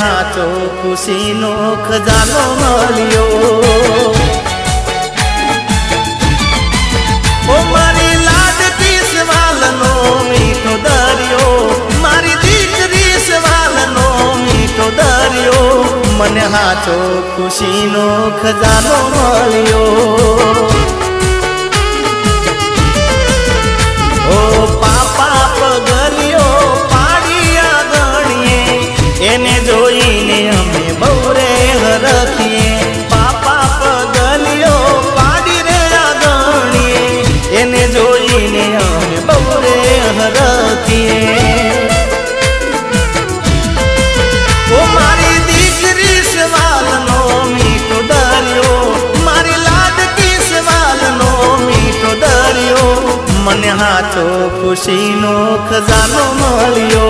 हाचो खुशीनो खजानो मळ्यो। ओ मारी लाडकी सवालनो मीठो दरियो, मारी दीकरी सवालनो मीठो दरियो, मने हाचो खुशीनो खजानो मळ्यो। ओ पापा पगलियो पाडिया गणिए, एने जोईने अमे बौरे हरखीए। पापा पगलियो पाडी रे गणिए, एने जोईने अमे बौरे हरखीए। ओ मारी दीकरी सवालनो मीठो दरियो, मारी लाडकी सवालनो मीठो दरियो, मने हाचो खुशीनो खजानो मळ्यो।